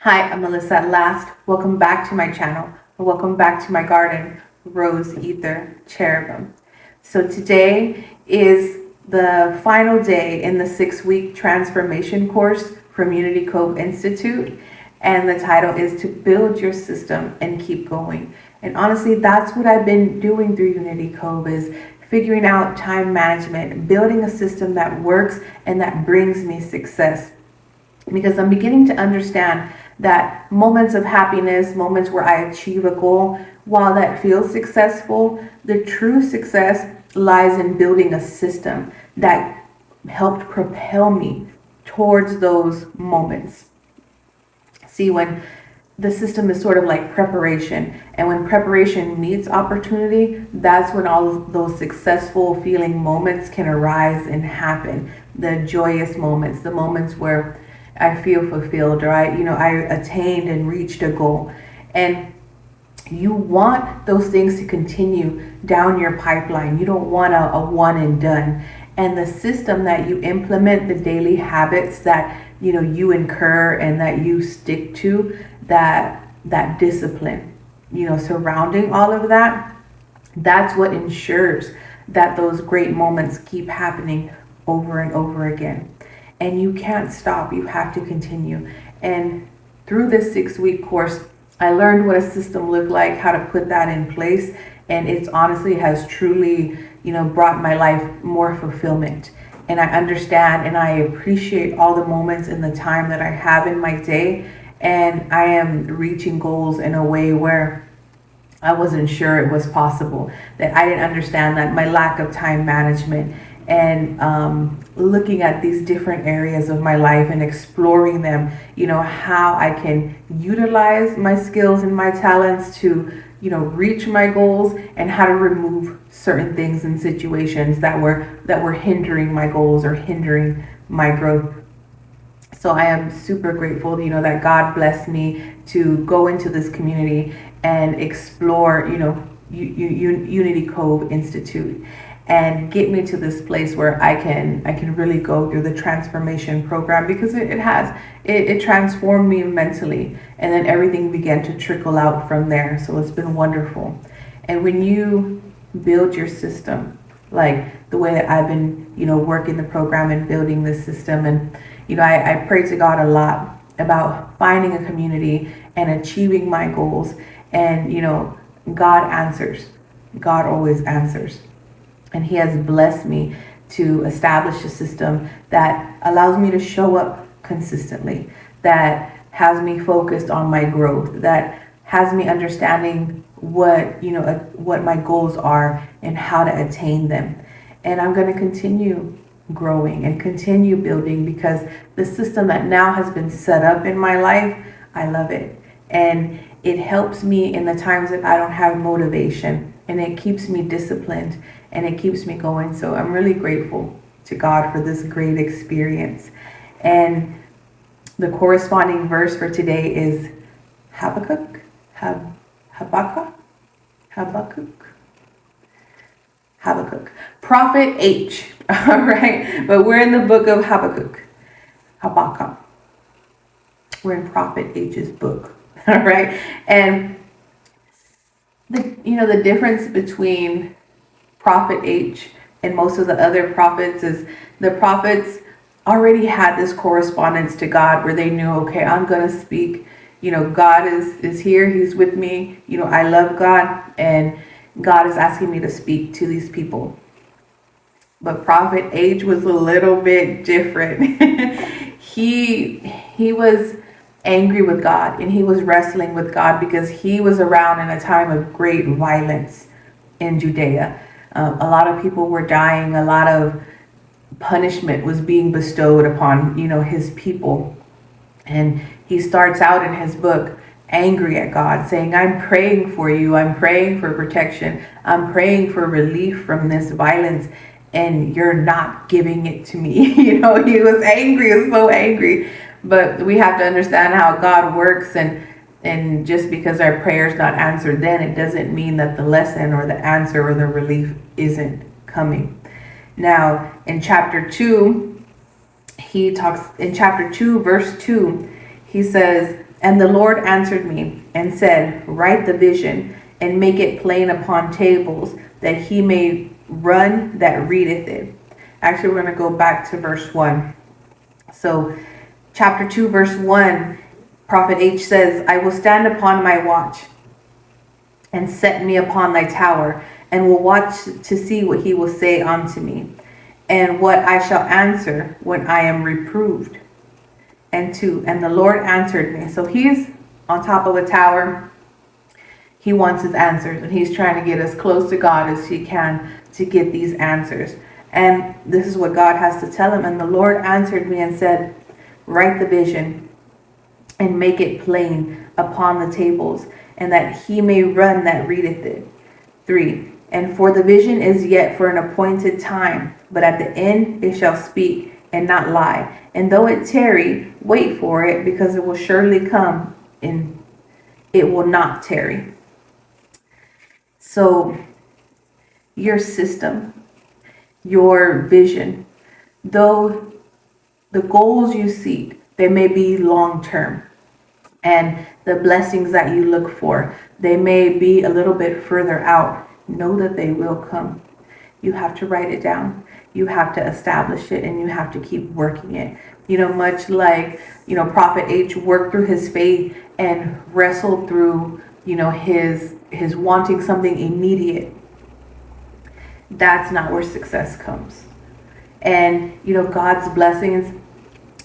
Hi, I'm Melissa at last. Welcome back to my channel. Welcome back to my garden, Rose Ether Cherubim. So today is the final day in the 6-week transformation course from Unity Cove Institute. And the title is to build your system and keep going. And honestly, that's what I've been doing through Unity Cove is figuring out time management, building a system that works and that brings me success. Because I'm beginning to understand that moments of happiness, moments where I achieve a goal, while that feels successful, the true success lies in building a system that helped propel me towards those moments. See, when the system is sort of like preparation, and when preparation meets opportunity, that's when all of those successful feeling moments can arise and happen. The joyous moments, the moments where I feel fulfilled, or I attained and reached a goal. And you want those things to continue down your pipeline. You don't want a one and done. And the system that you implement, the daily habits that you incur and that you stick to, that discipline, surrounding all of that, that's what ensures that those great moments keep happening over and over again. And you can't stop, you have to continue. And through this 6-week course, I learned what a system looked like, how to put that in place. And it's honestly has truly, brought my life more fulfillment. And I understand and I appreciate all the moments and the time that I have in my day. And I am reaching goals in a way where I wasn't sure it was possible, that I didn't understand that my lack of time management and looking at these different areas of my life and exploring them, how I can utilize my skills and my talents to, reach my goals, and how to remove certain things and situations that were hindering my goals or hindering my growth. So I am super grateful, that God blessed me to go into this community and explore, Unity Cove Institute, and get me to this place where I can really go through the transformation program, because it transformed me mentally, and then everything began to trickle out from there. So it's been wonderful. And when you build your system, like the way that I've been, working the program and building this system, and I pray to God a lot about finding a community and achieving my goals. And God answers. God always answers. And He has blessed me to establish a system that allows me to show up consistently, that has me focused on my growth, that has me understanding what my goals are and how to attain them. And I'm going to continue growing and continue building, because the system that now has been set up in my life, I love it. And it helps me in the times that I don't have motivation, and it keeps me disciplined, and it keeps me going. So I'm really grateful to God for this great experience. And the corresponding verse for today is Habakkuk, Habakkuk, Prophet H. All right, but we're in the book of Habakkuk. We're in Prophet H's book. All right, and the difference between Prophet H and most of the other prophets is the prophets already had this correspondence to God, where they knew, okay, I'm gonna speak. God is here. He's with me. I love God, and God is asking me to speak to these people. But Prophet H was a little bit different. He was angry with God, and he was wrestling with God, because he was around in a time of great violence in Judea. A lot of people were dying. A lot of punishment was being bestowed upon, his people. And he starts out in his book angry at God, saying, I'm praying for you. I'm praying for protection. I'm praying for relief from this violence, and you're not giving it to me. He was angry, he was so angry. But we have to understand how God works, and just because our prayer's not answered then, it doesn't mean that the lesson or the answer or the relief isn't coming. Now, in chapter 2, he talks, in chapter 2, verse 2, he says, And the Lord answered me and said, write the vision and make it plain upon tables, that he may run that readeth it. Actually, we're going to go back to verse 1. So, chapter 2, verse 1, Prophet H says, I will stand upon my watch and set me upon thy tower, and will watch to see what he will say unto me, and what I shall answer when I am reproved. And 2, and the Lord answered me. So he's on top of a tower. He wants his answers, and he's trying to get as close to God as he can to get these answers. And this is what God has to tell him. And the Lord answered me and said, write the vision and make it plain upon the tables, and that he may run that readeth it. 3, and for the vision is yet for an appointed time, but at the end it shall speak and not lie. And though it tarry, wait for it, because it will surely come, and it will not tarry. So your system, your vision, though the goals you seek, they may be long term, and the blessings that you look for, they may be a little bit further out. Know that they will come. You have to write it down. You have to establish it, and you have to keep working it. Much like, Prophet H worked through his faith and wrestled through, his wanting something immediate. That's not where success comes. And, God's blessings,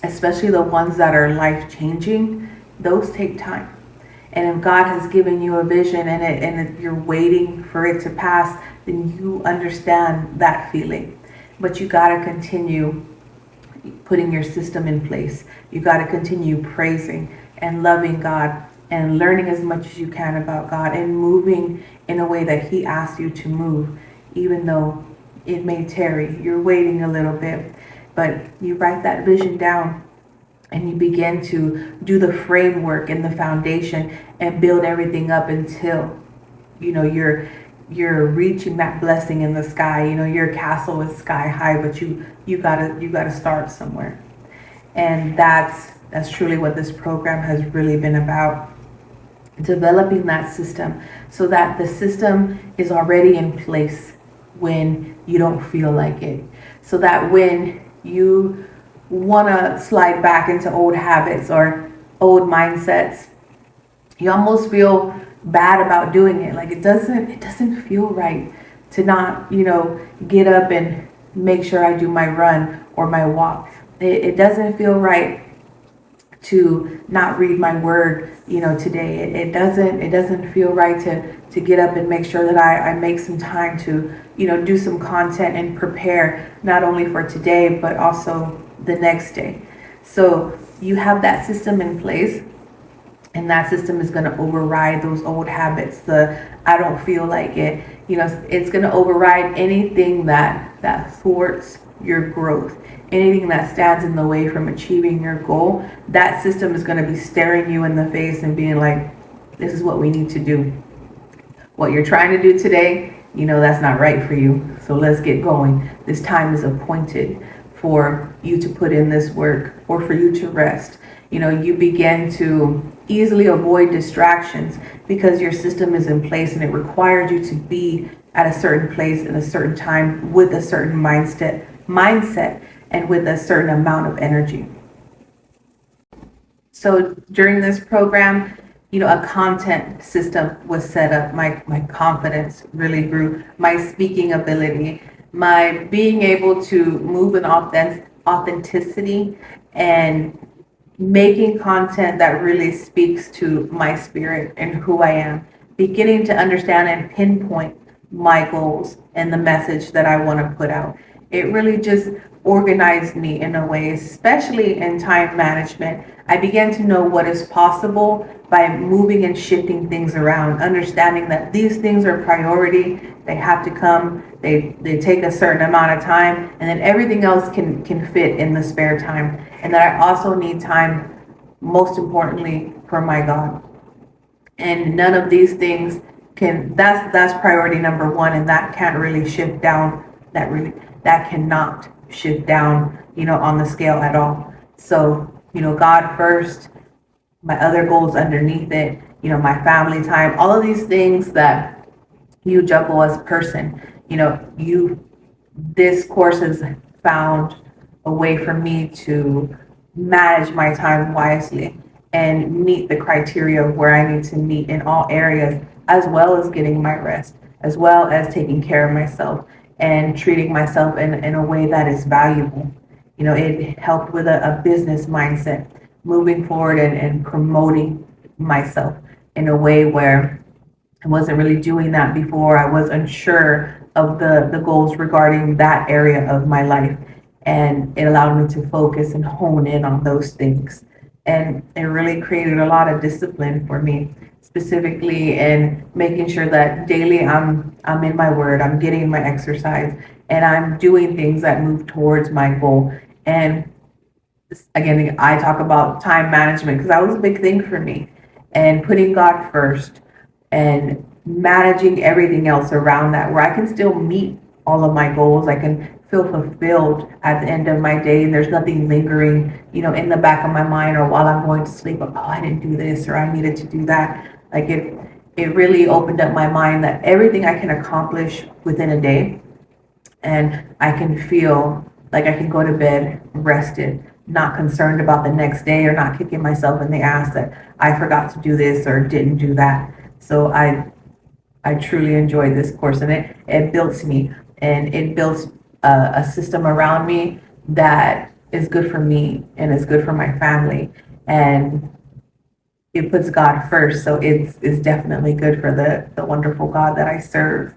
especially the ones that are life-changing, those take time. And if God has given you a vision and you're waiting for it to pass, then you understand that feeling. But you got to continue putting your system in place. You got to continue praising and loving God and learning as much as you can about God and moving in a way that he asked you to move, even though it may tarry. You're waiting a little bit, but you write that vision down and you begin to do the framework and the foundation and build everything up until, you're reaching that blessing in the sky. Your castle is sky high, but you gotta start somewhere. And that's truly what this program has really been about. Developing that system so that the system is already in place when you don't feel like it. So that when you want to slide back into old habits or old mindsets, you almost feel bad about doing it. Like it doesn't feel right to not, get up and make sure I do my run or my walk. It doesn't feel right to not read my word, today. It doesn't feel right to get up and make sure that I make some time to, do some content and prepare not only for today, but also the next day. So you have that system in place, and that system is going to override those old habits. I don't feel like it. It's going to override anything that thwarts your growth, anything that stands in the way from achieving your goal. That system is going to be staring you in the face and being like, this is what we need to do. What you're trying to do today, that's not right for you. So let's get going. This time is appointed for you to put in this work or for you to rest. You begin to easily avoid distractions because your system is in place, and it requires you to be at a certain place at a certain time with a certain mindset and with a certain amount of energy. So during this program, a content system was set up. My confidence really grew. My speaking ability, my being able to move in authenticity and making content that really speaks to my spirit and who I am, beginning to understand and pinpoint my goals and the message that I want to put out. It really just organized me in a way, especially in time management. I began to know what is possible by moving and shifting things around, understanding that these things are priority. They have to come. They take a certain amount of time, and then everything else can fit in the spare time. And that I also need time, most importantly, for my God. And none of these things that's priority number one, and that can't really shift down. That cannot shift down, on the scale at all. So, God first, my other goals underneath it, my family time, all of these things that you juggle as a person. This course has found a way for me to manage my time wisely and meet the criteria of where I need to meet in all areas, as well as getting my rest, as well as taking care of myself and treating myself in a way that is valuable. It helped with a business mindset, moving forward and promoting myself in a way where I wasn't really doing that before. I was unsure of the goals regarding that area of my life. And it allowed me to focus and hone in on those things. And it really created a lot of discipline for me, specifically in making sure that daily I'm in my word, I'm getting my exercise, and I'm doing things that move towards my goal. And again, I talk about time management because that was a big thing for me, and putting God first and managing everything else around that, where I can still meet all of my goals. I can feel fulfilled at the end of my day, and there's nothing lingering, in the back of my mind or while I'm going to sleep. Oh, I didn't do this or I needed to do that. Like it really opened up my mind that everything I can accomplish within a day, and I can feel like I can go to bed rested, not concerned about the next day or not kicking myself in the ass that I forgot to do this or didn't do that. So I truly enjoyed this course, and it builds me, and it builds a system around me that is good for me and is good for my family, and it puts God first. So it's definitely good for the wonderful God that I serve.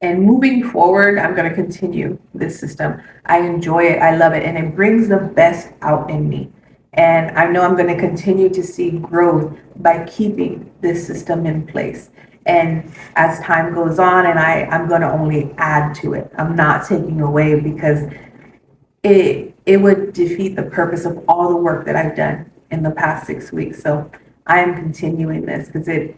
And moving forward, I'm going to continue this system. I enjoy it. I love it. And it brings the best out in me. And I know I'm going to continue to see growth by keeping this system in place. And as time goes on, and I'm going to only add to it. I'm not taking away, because it would defeat the purpose of all the work that I've done in the past 6 weeks. So I am continuing this because it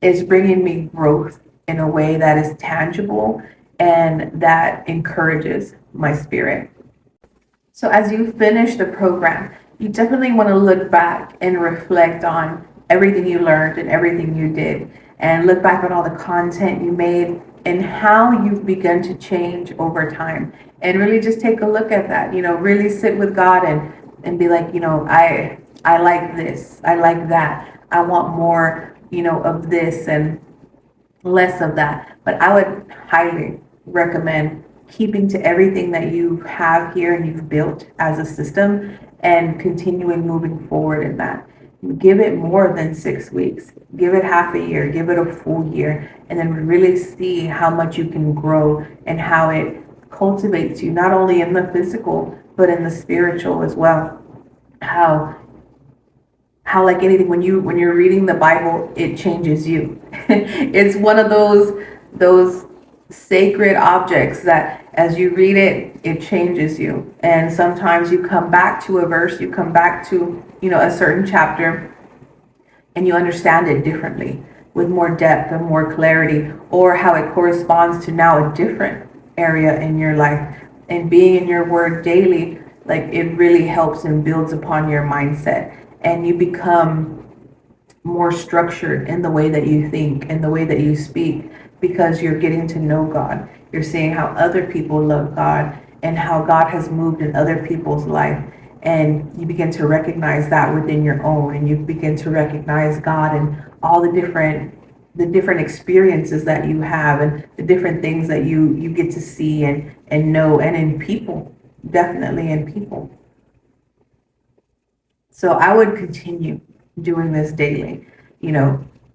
is bringing me growth in a way that is tangible and that encourages my spirit. So as you finish the program, you definitely want to look back and reflect on everything you learned and everything you did, and look back on all the content you made and how you've begun to change over time. And really just take a look at that, really sit with God and be like, I like this, I like that, I want more, of this and less of that. But I would highly recommend keeping to everything that you have here and you've built as a system, and continuing moving forward in that. Give it more than 6 weeks. Give it half a year. Give it a full year. And then really see how much you can grow and how it cultivates you, not only in the physical, but in the spiritual as well. How like anything, when you're reading the Bible, it changes you. It's one of those sacred objects that as you read it, it changes you. And sometimes you come back to a verse, you come back to, a certain chapter, and you understand it differently with more depth and more clarity, or how it corresponds to now a different area in your life. And being in your word daily, like, it really helps and builds upon your mindset, and you become more structured in the way that you think and the way that you speak, because you're getting to know God. You're seeing how other people love God and how God has moved in other people's life. And you begin to recognize that within your own, and you begin to recognize God and all the different experiences that you have, and the different things that you get to see and know, and in people, definitely in people. So I would continue doing this daily,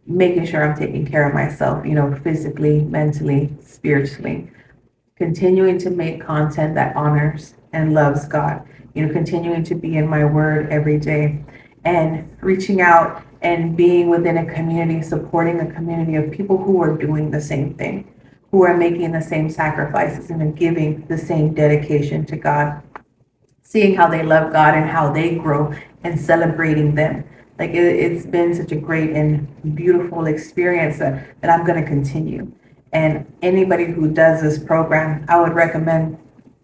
making sure I'm taking care of myself, physically, mentally, spiritually, continuing to make content that honors and loves God, continuing to be in my word every day, and reaching out and being within a community, supporting a community of people who are doing the same thing, who are making the same sacrifices and giving the same dedication to God, seeing how they love God and how they grow, and celebrating them. Like, it's been such a great and beautiful experience that I'm going to continue. And anybody who does this program, I would recommend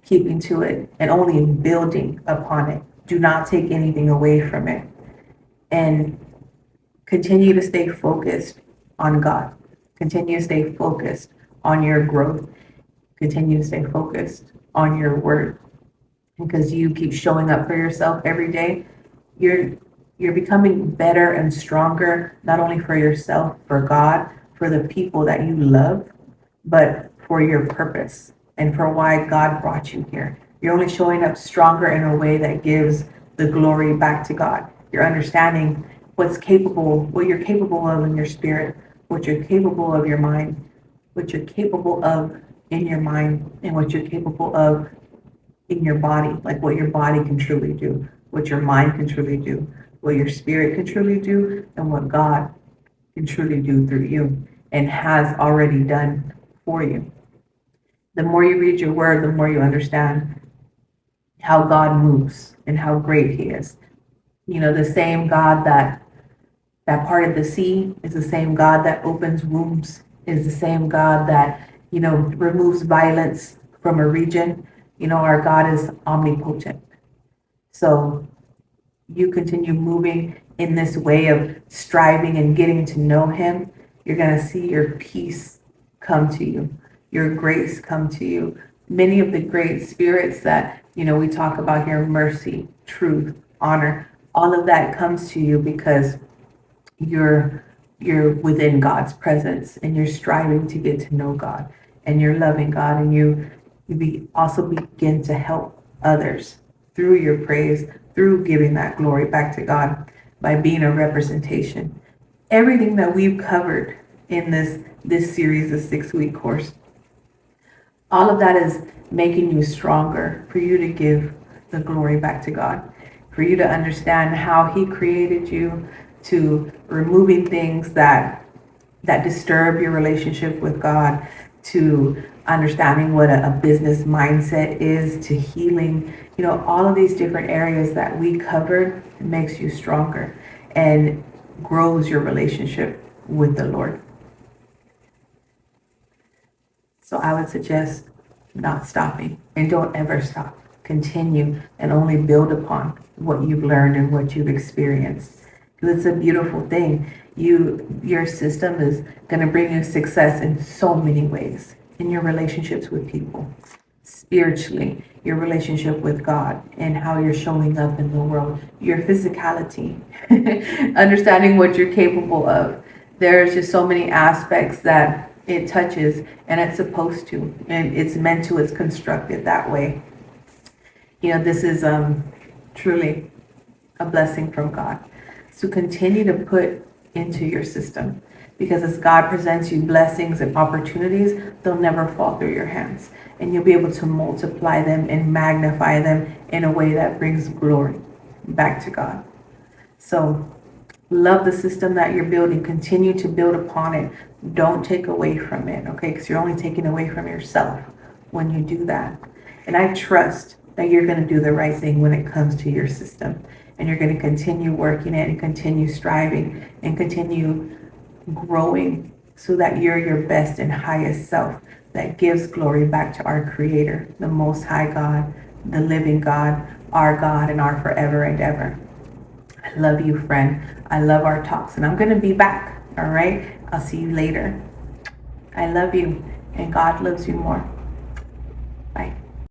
keeping to it and only building upon it, do not take anything away from it. And continue to stay focused on God. Continue to stay focused on your growth. Continue to stay focused on your word. Because you keep showing up for yourself every day, you're becoming better and stronger, not only for yourself, for God, for the people that you love, but for your purpose and for why God brought you here. You're only showing up stronger in a way that gives the glory back to God. You're understanding what you're capable of in your spirit, what you're capable of your mind, what you're capable of in your mind, and what you're capable of in your body, like what your body can truly do, what your mind can truly do, what your spirit can truly do, and what God can truly do through you and has already done for you. The more you read your word, the more you understand how God moves and how great he is. The same God that parted the sea is the same God that opens wombs, is the same God that, removes violence from a region. Our God is omnipotent. So you continue moving in this way of striving and getting to know him, you're going to see your peace come to you, your grace come to you. Many of the great spirits that, we talk about here, mercy, truth, honor, all of that comes to you because you're within God's presence and you're striving to get to know God and you're loving God, and you also begin to help others through your praise, through giving that glory back to God by being a representation. Everything that we've covered in this series, the 6-week course, all of that is making you stronger for you to give the glory back to God, for you to understand how he created you, to removing things that disturb your relationship with God, to understanding what a business mindset is, to healing, all of these different areas that we covered makes you stronger and grows your relationship with the Lord. So I would suggest not stopping, and don't ever stop. Continue and only build upon what you've learned and what you've experienced. Because it's a beautiful thing. Your system is going to bring you success in so many ways. In your relationships with people, spiritually, your relationship with God, and how you're showing up in the world, your physicality, understanding what you're capable of. There's just so many aspects that it touches, and it's supposed to, and it's meant to, it's constructed that way. This is truly a blessing from God. So continue to put into your system, because as God presents you blessings and opportunities, they'll never fall through your hands, and you'll be able to multiply them and magnify them in a way that brings glory back to God. So love the system that you're building. Continue to build upon it. Don't take away from it, okay? Because you're only taking away from yourself when you do that. And I trust that you're going to do the right thing when it comes to your system. And you're going to continue working it and continue striving and continue growing so that you're your best and highest self that gives glory back to our Creator, the Most High God, the living God, our God, and our forever and ever. I love you, friend. I love our talks, and I'm going to be back. All right? I'll see you later. I love you, and God loves you more. Bye.